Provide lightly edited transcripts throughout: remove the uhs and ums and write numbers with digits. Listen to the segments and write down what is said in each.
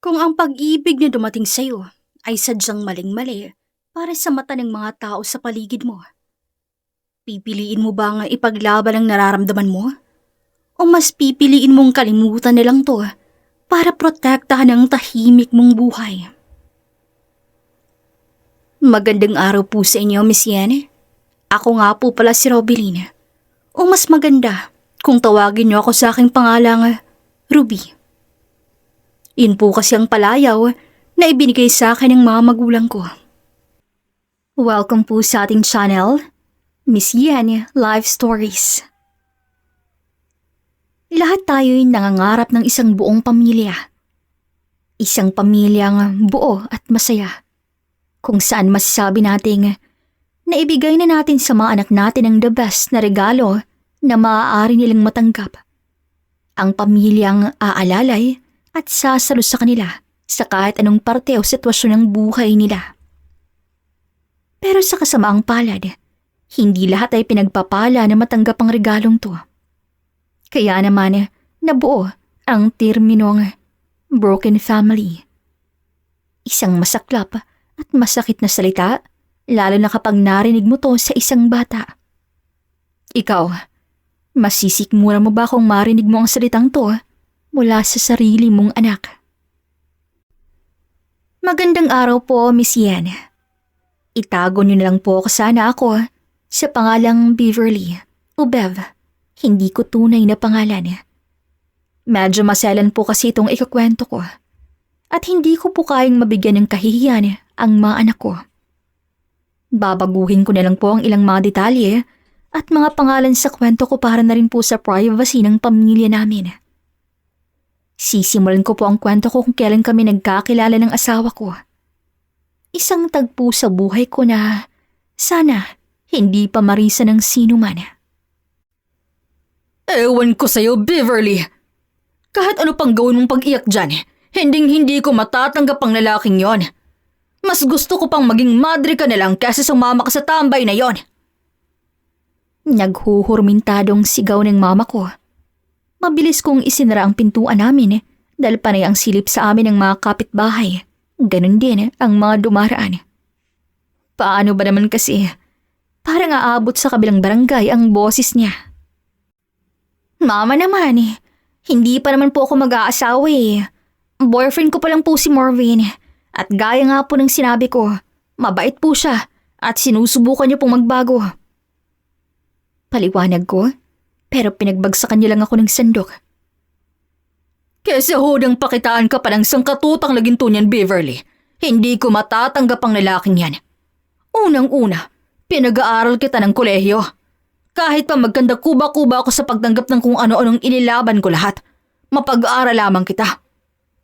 Kung ang pag-ibig na dumating sa'yo ay sadyang maling-mali para sa mata ng mga tao sa paligid mo, pipiliin mo ba nga ipaglaban ang nararamdaman mo? O mas pipiliin mong kalimutan na lang to para protektahan ang tahimik mong buhay? Magandang araw po sa inyo, Miss Yen. Ako nga po pala si Robeline. O mas maganda kung tawagin niyo ako sa aking pangalang Ruby. Yun po kasi ang palayaw na ibinigay sa akin ng mga magulang ko. Welcome po sa ating channel, Miss Yen Life Stories. Lahat tayo'y nangangarap ng isang buong pamilya. Isang pamilyang buo at masaya. Kung saan masasabi nating naibigay na natin sa mga anak natin ang the best na regalo na maaari nilang matanggap. Ang pamilyang aalalay at sasalo sa kanila sa kahit anong parte o sitwasyon ng buhay nila. Pero sa kasamaang palad, hindi lahat ay pinagpapala na matanggap ang regalong to. Kaya naman, nabuo ang terminong broken family. Isang masaklap at masakit na salita, lalo na kapag narinig mo to sa isang bata. Ikaw, masisikmura mo ba kung marinig mo ang salitang to mula sa sarili mong anak? Magandang araw po, Miss Yen. Itago niyo na lang po sana ako sa pangalang Beverly o Bev. Hindi ko tunay na pangalan. Medyo maselan po kasi itong ikakwento ko. At hindi ko po kayang mabigyan ng kahihiyan ang mga anak ko. Babaguhin ko na lang po ang ilang mga detalye at mga pangalan sa kwento ko para na rin po sa privacy ng pamilya namin. Sisimulan ko po ang kwento ko kung kailan kami nagkakilala ng asawa ko. Isang tagpo sa buhay ko na sana hindi pa marisa ng sino man. Ewan ko sa'yo, Beverly. Kahit ano pang gawin mong pag-iyak dyan, hindi ko matatanggap ang lalaking yon. Mas gusto ko pang maging madre ka na lang kaysa sumama ka sa tambay na yon. Naghuhurmintadong sigaw ng mama ko. Mabilis kong isinara ang pintuan namin dahil panay ang silip sa amin ng mga kapitbahay. Ganon din ang mga dumaraan. Paano ba naman kasi? Parang aabot sa kabilang barangay ang boses niya. Mama naman, hindi pa naman po ako mag-aasawa eh. Boyfriend ko pa lang po si Marvin. At gaya nga po ng sinabi ko, mabait po siya at sinusubukan niyo pong magbago. Paliwanag ko, pero pinagbagsakan niyo lang ako ng sandok. Kesa hodang pakitaan ka pa ng sangkatutang laginto niyan, Beverly. Hindi ko matatanggap ang lalaking yan. Unang-una, pinag-aaral kita ng kolehiyo. Kahit pa magkanda kuba-kuba ako sa pagtanggap ng kung ano-anong inilaban ko lahat, mapag-aaral lamang kita.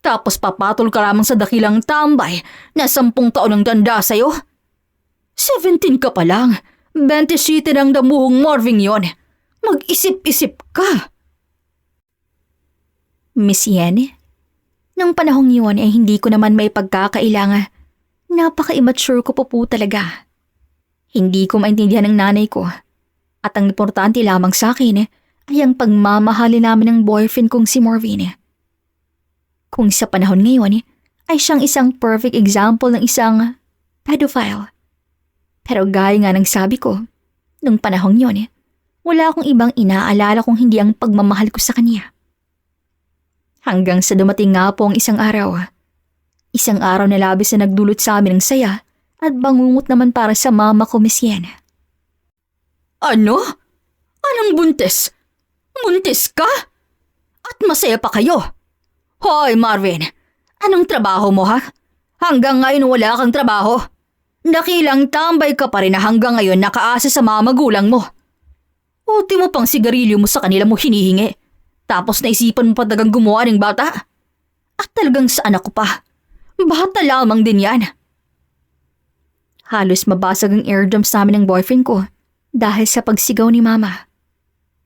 Tapos papatol ka lamang sa dakilang tambay na 10 taon ang danda sa'yo. 17 ka pa lang, 27 ang damuhong Marvin yon. Mag-isip-isip ka. Miss Yen, nung panahong yun ay hindi ko naman may pagkakailangan. Napaka-immature ko po talaga. Hindi ko maintindihan ng nanay ko. At ang importante lamang sa akin ay ang pagmamahali namin ng boyfriend kong si Marvin. Kung sa panahon ngayon ay siyang isang perfect example ng isang pedophile. Pero gaya nga ng sabi ko, nung panahong yun, wala akong ibang inaalala kung hindi ang pagmamahal ko sa kanya. Hanggang sa dumating nga po ang isang araw. Isang araw na labis na nagdulot sa amin ng saya at bangungot naman para sa mama ko, Miss Yen. Ano? Anong buntis? Buntis ka? At masaya pa kayo? Hoy, Marvin, anong trabaho mo ha? Hanggang ngayon wala kang trabaho. Nakilang tambay ka pa rin na hanggang ngayon nakaasa sa mga magulang mo. Ultimo pang sigarilyo mo sa kanila mo hinihingi. Tapos naisipan mo pa dagang gumawa ng bata. At talagang sa anak ko pa. Bata lamang din yan. Halos mabasag ang eardrums namin ng boyfriend ko dahil sa pagsigaw ni mama.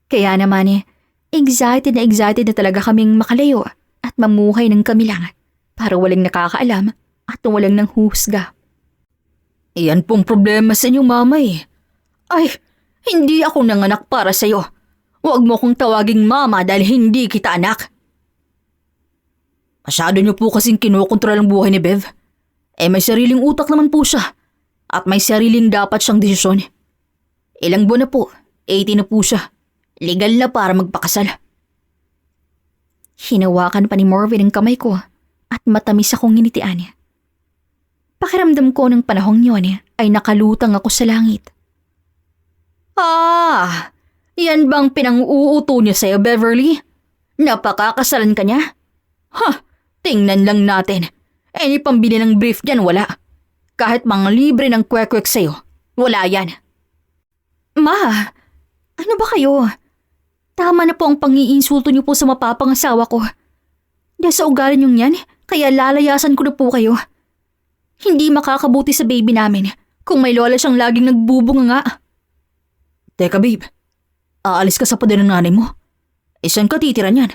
Kaya naman excited na talaga kaming makalayo at mamuhay ng kami lang para walang nakakaalam at walang nanghuhusga. Iyan pong problema sa inyong mama eh. Ay, hindi ako nanganak para sa'yo. Huwag mo kong tawaging mama dahil hindi kita anak. Masyado niyo po kasing kinokontrol ang buhay ni Bev. May sariling utak naman po siya. At may sariling dapat siyang desisyon. Ilang buwan na po, 18 na po siya. Legal na para magpakasal. Hinawakan pa ni Marvin ang kamay ko at matamis akong nginitian. Pakiramdam ko ng panahong yun ay nakalutang ako sa langit. Yan bang pinang-uuto niya sa'yo, Beverly? Napakakasalan ka niya? Tingnan lang natin. Any pambili ng brief dyan, wala. Kahit mga libre ng kwek-kwek sa'yo, wala yan. Ma, ano ba kayo? Tama na po ang pang-iinsulto niyo po sa mapapangasawa ko. Dahil sa ugali niyong yan, kaya lalayasan ko na po kayo. Hindi makakabuti sa baby namin kung may lola siyang laging nagbubunga nga. Teka babe, aalis ka sa pader ng nanay mo? Saan ka titira niyan?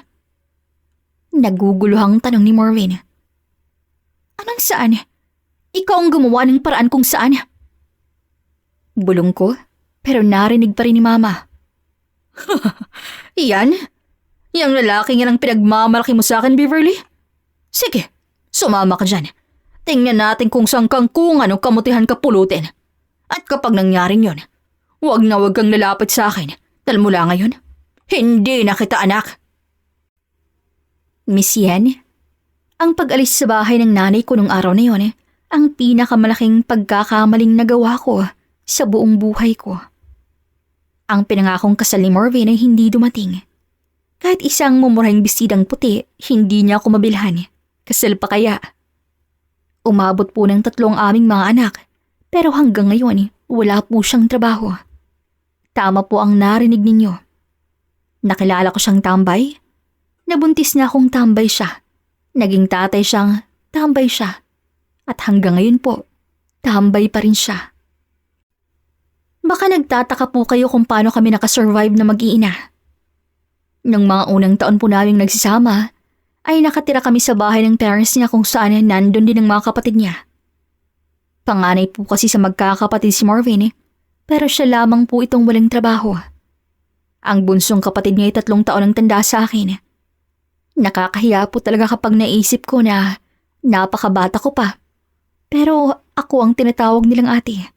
Naguguluhang tanong ni Marvin. Anong saan? Ikaw ang gumawa ng paraan kung saan. Bulong ko, pero narinig pa rin ni Mama. Yan? Yang lalaking yan ang pinagmamalaki mo sa akin, Beverly? Sige, sumama ka dyan. Tingnan natin kung saan kang kung anong kamutihan ka pulutin. At kapag nangyaring yon, huwag kang lalapit sa akin dahil mula ngayon, hindi na kita anak. Miss Yen, ang pag-alis sa bahay ng nanay ko nung araw na yon ang pinakamalaking pagkakamaling nagawa ko sa buong buhay ko. Ang pinangakong kasal ni Marvin ay hindi dumating. Kahit isang mumurahing bestidang puti, hindi niya ako mabilhan. Kasal pa kaya? Umabot po ng 3 aming mga anak, pero hanggang ngayon wala po siyang trabaho. Tama po ang narinig ninyo. Nakilala ko siyang tambay. Nabuntis na akong tambay siya. Naging tatay siyang tambay siya. At hanggang ngayon po, tambay pa rin siya. Baka nagtataka po kayo kung paano kami nakasurvive na mag-iina. Nung mga unang taon po naming nagsisama, ay nakatira kami sa bahay ng parents niya kung saan nandun din ang mga kapatid niya. Panganay po kasi sa magkakapatid si Marvin pero siya lamang po itong walang trabaho. Ang bunsong kapatid niya ay 3 taon ang tanda sa akin. Nakakahiya po talaga kapag naisip ko na napakabata ko pa. Pero ako ang tinatawag nilang ate.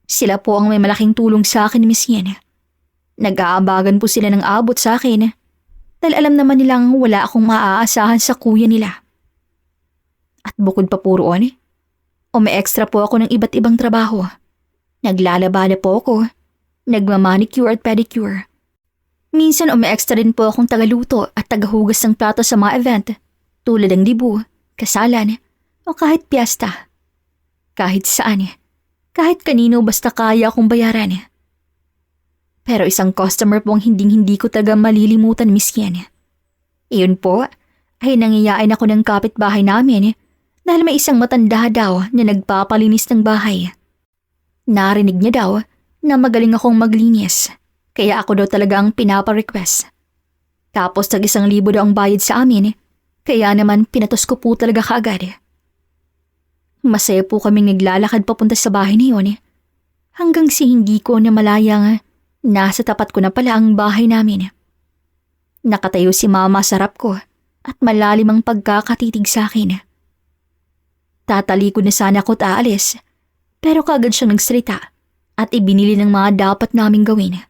Sila po ang may malaking tulong sa akin, Miss Yen. Nag-aabagan po sila ng abot sa akin dahil alam naman nilang wala akong maaasahan sa kuya nila. At bukod pa po roon, umi-extra po ako ng iba't ibang trabaho. Naglalabada po ako, nagmamanicure at pedicure. Minsan umi-extra din po akong tagaluto at tagahugas ng plato sa mga event tulad ng dibu, kasalan o kahit piyesta. Kahit saan, kahit kanino basta kaya akong bayaran. Pero isang customer po ang hindi ko talaga malilimutan, Miss Yen. Iyon po ay nangiyain ako ng kapitbahay namin dahil may isang matanda daw na nagpapalinis ng bahay. Narinig niya daw na magaling akong maglinis, kaya ako daw talaga ang pinapa-request. Tapos tag-1,000 daw ang bayad sa amin, kaya naman pinatos ko po talaga kaagad. Masaya po kaming naglalakad papunta sa bahay na yun, hanggang si hindi ko na malayang nasa tapat ko na pala ang bahay namin. Nakatayo si Mama sa harap ko at malalim ang pagkakatitig sa akin. Tatalikod na sana ako at aalis, pero kaagad siyang nagsalita at ibinili ng mga dapat naming gawin.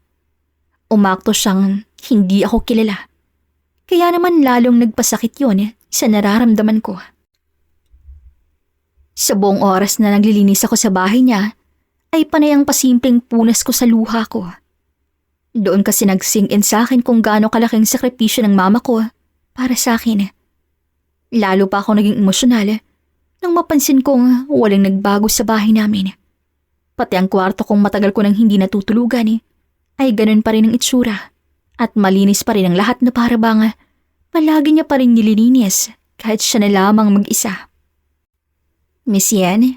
Umakto siyang hindi ako kilala. Kaya naman lalong nagpasakit yun sa nararamdaman ko. Sa buong oras na naglilinis ako sa bahay niya, ay panay ang pasimpleng punas ko sa luha ko. Doon kasi nag-sink in sa akin kung gaano kalaking sakripisyo ng mama ko para sa akin. Lalo pa ako naging emosyonal nang mapansin kong walang nagbago sa bahay namin. Pati ang kwarto kong matagal ko nang hindi natutulugan ay ganun pa rin ang itsura at malinis pa rin ang lahat na para bang palagi niya pa rin nililinis kahit siya na lamang mag-isa. Miss Yen,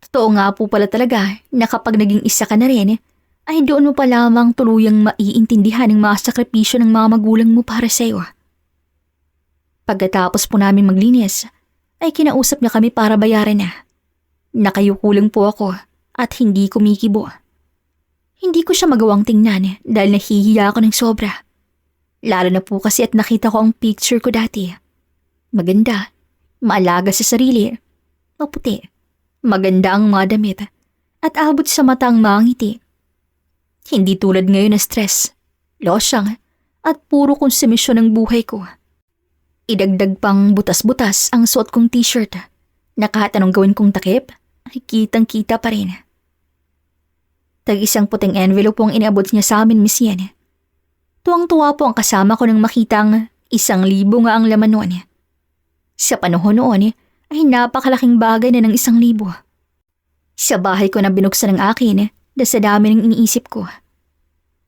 totoo nga po pala talaga na kapag naging isa ka na rin, ay doon mo pa lamang tuluyang maiintindihan ang mga sakripisyo ng mga magulang mo para sa'yo. Pagkatapos po namin maglinis, ay kinausap niya kami para bayaran na. Nakayuko lang po ako at hindi kumikibo. Hindi ko siya magawang tingnan dahil nahihiya ako ng sobra. Lalo na po kasi at nakita ko ang picture ko dati. Maganda, maalaga sa sarili, maputi, maganda ang mga damit, at abot sa mata ang mga ngiti. Hindi tulad ngayon na stress, losyang, at puro konsumisyon ng buhay ko. Idagdag pang butas-butas ang suot kong t-shirt na kahit anong gawin kong takip, ay kitang-kita pa rin. Tag-isang puting envelope ang iniabot niya sa amin, Miss Yen. Tuwang-tuwa po ang kasama ko nang makitang 1,000 nga ang laman noon. Sa panahon noon ay napakalaking bagay na ng 1,000. Sa bahay ko na binuksan ng akin dahil sa dami ng iniisip ko.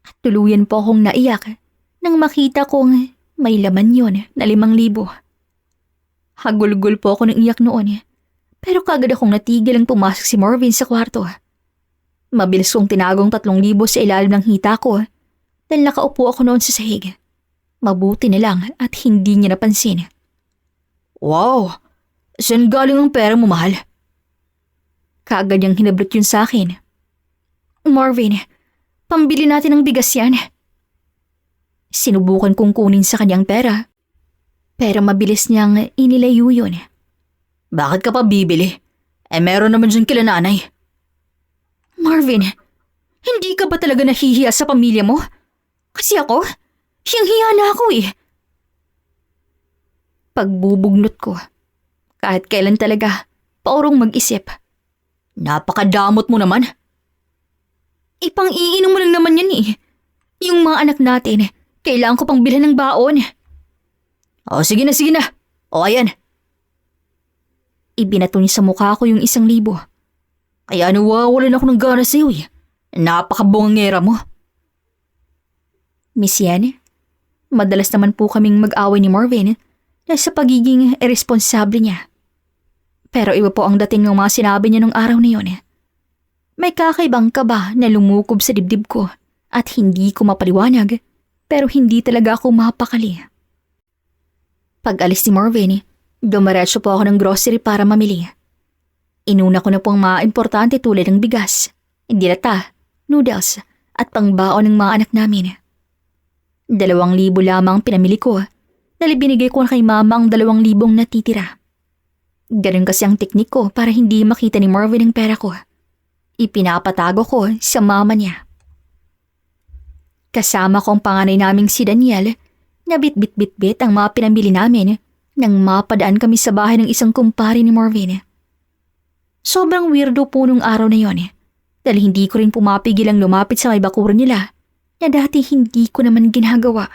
At tuluyan po akong naiyak nang makita kong may laman yon na 5,000. Hagulgul po ako ng iyak noon pero kagad akong natigil ang pumasok si Marvin sa kwarto. Mabilis kong tinagong 3,000 sa ilalim ng hita ko dahil nakaupo ako noon sa sahig. Mabuti na lang at hindi niya napansin. Wow! Saan galing ang pera mo, mahal? Kaagad niyang hinablot yun sa akin. Marvin, pambili natin ng bigas yan. Sinubukan kong kunin sa kanyang pera. Pero mabilis niyang inilayo yun. Bakit ka pa bibili? Meron naman dyan kila nanay. Marvin, hindi ka ba talaga nahihiya sa pamilya mo? Kasi ako, hiyang-hiya na ako eh. Pagbubugnot ko, kahit kailan talaga, paurong mag-isip. Napakadamot mo naman. Ipang-iinom mo lang naman yan eh. Yung mga anak natin, kailangan ko pang bilhan ng baon. O sige na. O ayan. Ibinato niya sa mukha ko yung 1,000. Kaya nawawalan ako ng gana sa'yo eh. Napakabongera mo. Miss Yan, madalas naman po kaming mag-away ni Marvin dahil sa pagiging irresponsable niya. Pero iba po ang dating ng mga sinabi niya nung araw na yun. May kakaibang kaba na lumukob sa dibdib ko at hindi ko mapaliwanag pero hindi talaga ako mapakali. Pag alis ni Marvin, dumiretso po ako ng grocery para mamili. Inuna ko na po ang mga importante tulad ng bigas, dilata, noodles at pangbaon ng mga anak namin. 2,000 lamang pinamili ko dahil binigay ko na kay mama ang 2,000 natitira. Ganun kasi ang teknik ko para hindi makita ni Marvin ang pera ko. Ipinapatago ko sa mama niya. Kasama ko ang panganay naming si Daniel na bit-bit-bit-bit ang mga pinamili namin nang mapadaan kami sa bahay ng isang kumpare ni Marvin. Sobrang weirdo po nung araw na yon dahil hindi ko rin pumapigil ang lumapit sa may bakuran nila na dati hindi ko naman ginagawa.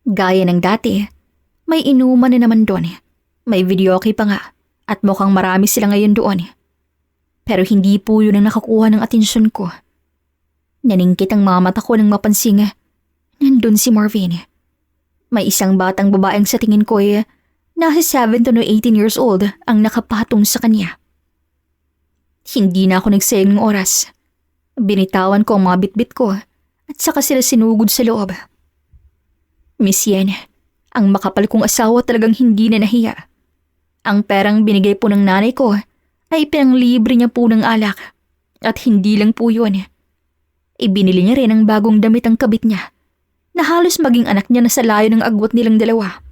Gaya ng dati, may inuman na naman doon. May videoke pa nga at mukhang marami sila ngayon doon. Pero hindi po yun ang nakakuha ng atensyon ko. Naningkit ang mga mata ko nang mapansing nandun si Marvin. May isang batang babaeng sa tingin ko nasa 17 to 18 years old ang nakapatong sa kanya. Hindi na ako nagsayang ng oras. Binitawan ko ang mga bitbit ko at saka sila sinugod sa loob. Miss Yen, ang makapal kong asawa talagang hindi na nahiya. Ang perang binigay po ng nanay ko ay pinanglibre niya po ng alak. At hindi lang po yun. Ibinili niya rin ang bagong damit ang kabit niya na halos maging anak niya na sa layo ng agwat nilang dalawa.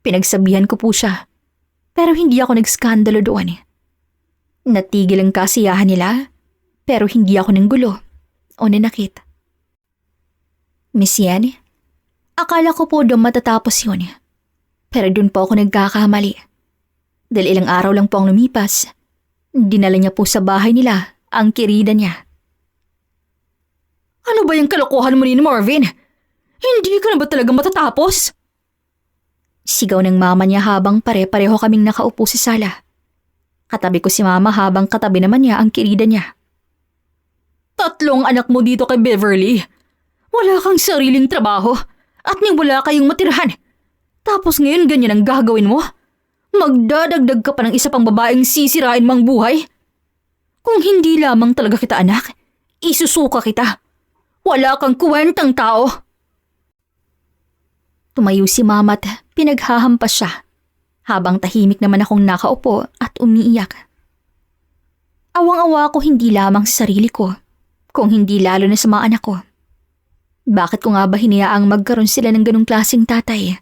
Pinagsabihan ko po siya pero hindi ako nagskandalo doon. Natigil ang kasiyahan nila pero hindi ako nanggulo o nanakit. Miss Yen, akala ko po doon matatapos yun. Pero doon po ako nagkakamali. Dahil ilang araw lang po ang lumipas, dinala niya po sa bahay nila ang kirida niya. Ano ba yung kalokohan mo ni Marvin? Hindi ka na ba talaga matatapos? Sigaw ng mama niya habang pare-pareho kaming nakaupo sa sala. Katabi ko si mama habang katabi naman niya ang kirida niya. 3 anak mo dito kay Beverly. Wala kang sariling trabaho at wala kayong matirahan. Tapos ngayon ganyan ang gagawin mo? Magdadagdag ka pa ng isa pang babaeng sisirain mang buhay? Kung hindi lamang talaga kita anak, isusuka kita. Wala kang kwentang tao. Tumayo si mama at pinaghahampas siya, habang tahimik naman akong nakaupo at umiiyak. Awang-awa ako hindi lamang sa sarili ko, kung hindi lalo na sa mga anak ko. Bakit ko nga ba hinayaang magkaroon sila ng ganong klaseng tatay?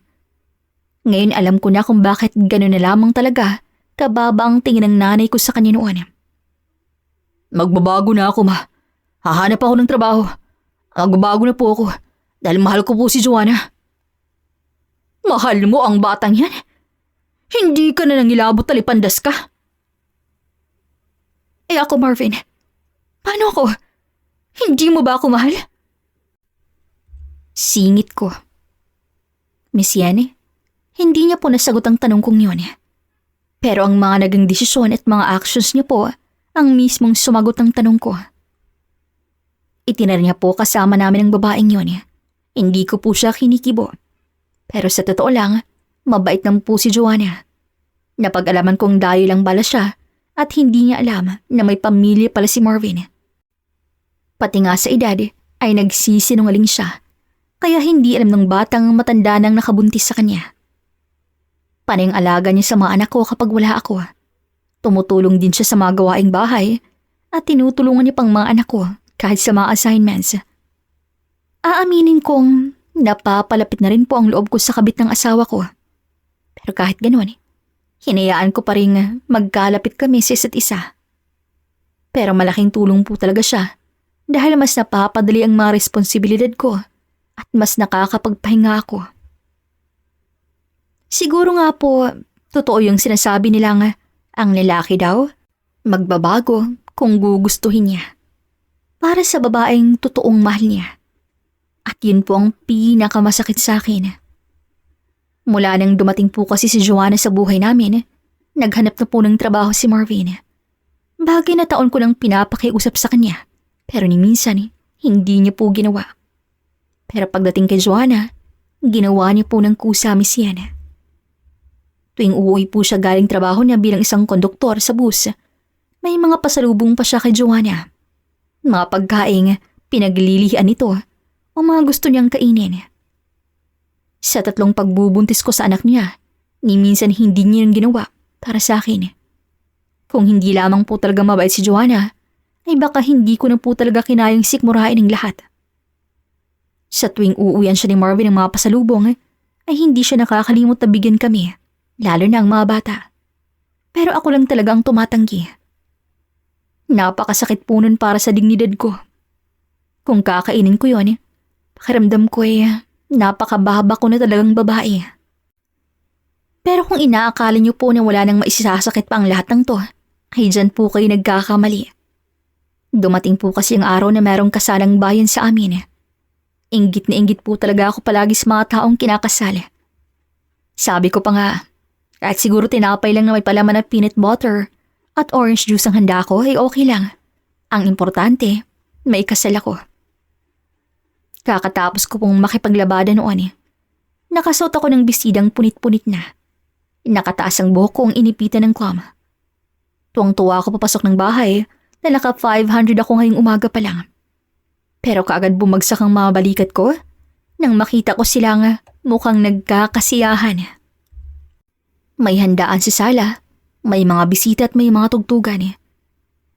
Ngayon alam ko na kung bakit ganon na lamang talaga kababa ang tingin ng nanay ko sa kanya noon. Magbabago na ako, ma. Hahanap ako ng trabaho. Magbabago na po ako dahil mahal ko po si Joanna. Mahal mo ang batang yan? Hindi ka na nangilabot talipandas ka? Eh ako, Marvin, paano ako? Hindi mo ba ako mahal? Singit ko. Miss Yan, hindi niya po nasagot ang tanong kong yun. Pero ang mga naging desisyon at mga actions niya po ang mismong sumagot ng tanong ko. Itinar niya po kasama namin ang babaeng yun. Hindi ko po siya kinikibo. Pero sa totoo lang, mabait naman po si Joanna. Napag-alaman kong dayo lang bala siya at hindi niya alam na may pamilya pala si Marvin. Pati nga sa edad ay nagsisinungaling siya, kaya hindi alam ng batang matanda nang nakabuntis sa kanya. Panay ang alaga niya sa mga anak ko kapag wala ako. Tumutulong din siya sa mga gawaing bahay at tinutulungan niya pang mga anak ko kahit sa mga assignments. Aaminin kong napapalapit na rin po ang loob ko sa kabit ng asawa ko. Pero kahit ganoon, hinayaan ko pa rin magkalapit kami sa isa't isa. Pero malaking tulong po talaga siya dahil mas napapadali ang mga responsibilidad ko at mas nakakapagpahinga ako. Siguro nga po, totoo yung sinasabi nilang ang lalaki daw magbabago kung gugustuhin niya. Para sa babaeng totoong mahal niya. At yun po ang pinakamasakit sa akin. Mula nang dumating po kasi si Joanna sa buhay namin, naghanap na po ng trabaho si Marvin. Bagay na taon ko nang pinapakiusap sa kanya, pero ni minsan hindi niya po ginawa. Pero pagdating kay Joanna, ginawa niya po ng kusa, Miss Yan. Tuwing uuwi po siya galing trabaho niya bilang isang konduktor sa bus, may mga pasalubong pa siya kay Joanna. Mga pagkaing pinaglilihan nito o mga gusto niyang kainin. Sa 3 pagbubuntis ko sa anak niya, ni minsan hindi niya yung ginawa para sa akin. Kung hindi lamang po talaga mabait si Joanna, ay baka hindi ko na po talaga kinayang sikmurain ng lahat. Sa tuwing uuwian siya ni Marvin ng mga pasalubong, ay hindi siya nakakalimot na bigyan kami, lalo na ang mga bata. Pero ako lang talaga ang tumatanggi. Napakasakit po nun para sa dignidad ko. Kung kakainin ko yon, pakiramdam ko napakababa ko na talagang babae. Pero kung inaakala niyo po na wala nang maisasakit pa ang lahat ng to, ay dyan po kayo nagkakamali. Dumating po kasi ang araw na merong kasalang bayan sa amin. Inggit na inggit po talaga ako palagi sa mga taong kinakasal. Sabi ko pa nga, kahit siguro tinapay lang na may palaman at peanut butter at orange juice ang handa ko ay okay lang. Ang importante, may kasal ako. Kakatapos ko pong makipaglabada noon. Nakasuot ako ng bisidang punit-punit na. Nakataas ang buhok kong inipitan ng clam. Tuwang-tuwa ako papasok ng bahay na naka 500 ako ngayong umaga pa lang. Pero kaagad bumagsak ang mga balikat ko nang makita ko silang mukhang nagkakasiyahan. May handaan sa sala, may mga bisita at may mga tugtugan.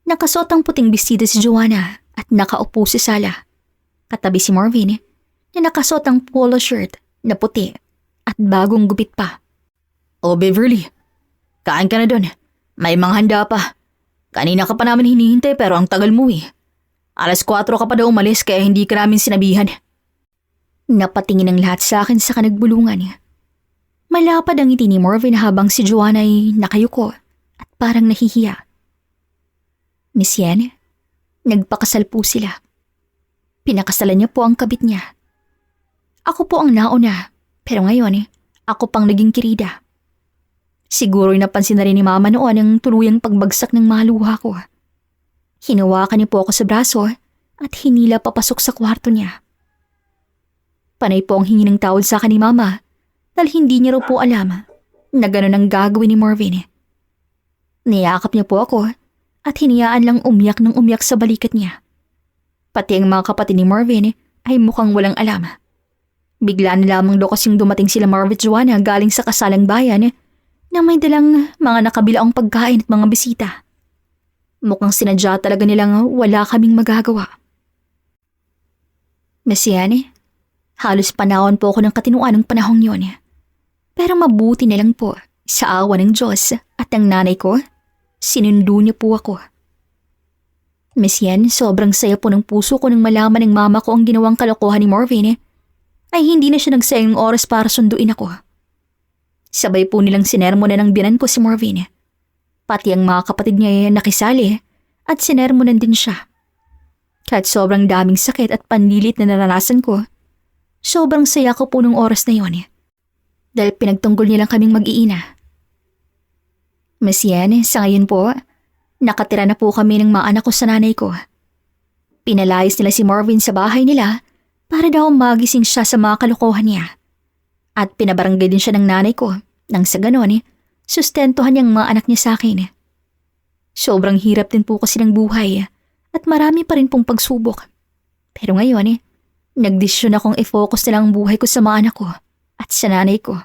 Nakasuot ang puting bisita si Joanna at nakaupo sa sala. Katabi si Marvin na nakasuot ang polo shirt na puti at bagong gupit pa. Oh, Beverly, kain ka na dun. May mga handa pa. Kanina ka pa namin hinihintay pero ang tagal mo eh. 4:00 ka pa daw umalis kaya hindi ka namin sinabihan. Napatingin ang lahat sa akin sa kanagbulungan. Malapad ang ngiti ni Marvin habang si Joanna ay nakayuko at parang nahihiya. Miss Yan, nagpakasal po sila. Pinakasalan niya po ang kabit niya. Ako po ang nauna, pero ngayon ako pang naging kirida. Siguro napansin na rin ni Mama noon ang tuluyang pagbagsak ng mga luha ko. Hinawakan niya po ako sa braso at hinila papasok sa kwarto niya. Panay po ang hingi ng tawad sa akin ni Mama dahil hindi niya raw po alam na gano'n ang gagawin ni Marvin. Niyakap niya po ako at hiniyaan lang umiyak ng umiyak sa balikat niya. Pati ang mga kapatid ni Marvin ay mukhang walang alam. Bigla na lamang daw kasing dumating sila Marvin at Joanna galing sa kasalang bayan na may dalang mga nakabilaong pagkain at mga bisita. Mukhang sinadya talaga nilang wala kaming magagawa. Miss Yan, halos panahon po ako ng katinuan ng panahong yon. Pero mabuti na lang po sa awa ng Diyos at ng nanay ko, sinundo niya po ako. Miss Yan, sobrang saya po ng puso ko nang malaman ng mama ko ang ginawang kalokohan ni Marvin ay hindi na siya nagsayang ng oras para sunduin ako. Sabay po nilang sinermonan ng biyanan ko si Marvin. Pati ang mga kapatid niya ay nakisali at sinermonan din siya. Kahit sobrang daming sakit at panlilit na naranasan ko, sobrang saya ko po nung oras na yon. Dahil pinagtanggol nilang kaming mag-iina. Miss Yan, sa ngayon po, nakatira na po kami ng mga anak ko sa nanay ko. Pinalayas nila si Marvin sa bahay nila para daw magising siya sa mga kalokohan niya. At pinabarangay din siya ng nanay ko nang sa ganon, sustentuhan niyang mga anak niya sa akin. Sobrang hirap din po kasi ng buhay at marami pa rin pong pagsubok. Pero ngayon, nagdesisyon akong i-focus na lang ang buhay ko sa mga anak ko at sa nanay ko.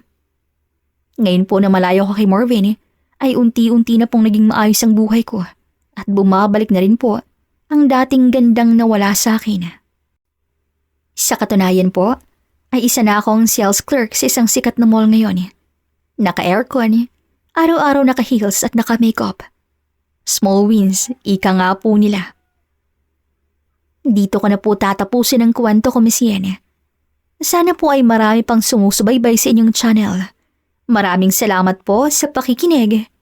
Ngayon po na malayo ko kay Marvin, ay unti-unti na pong naging maayos ang buhay ko at bumabalik na rin po ang dating gandang nawala sa akin. Sa katunayan po, ay isa na akong sales clerk sa isang sikat na mall ngayon. Naka-aircon, araw-araw naka-heels at naka-makeup. Small wins, ika nga po nila. Dito ko na po tatapusin ang kwento ko, Miss Yen. Sana po ay marami pang sumusubaybay sa inyong channel. Maraming salamat po sa pakikinig.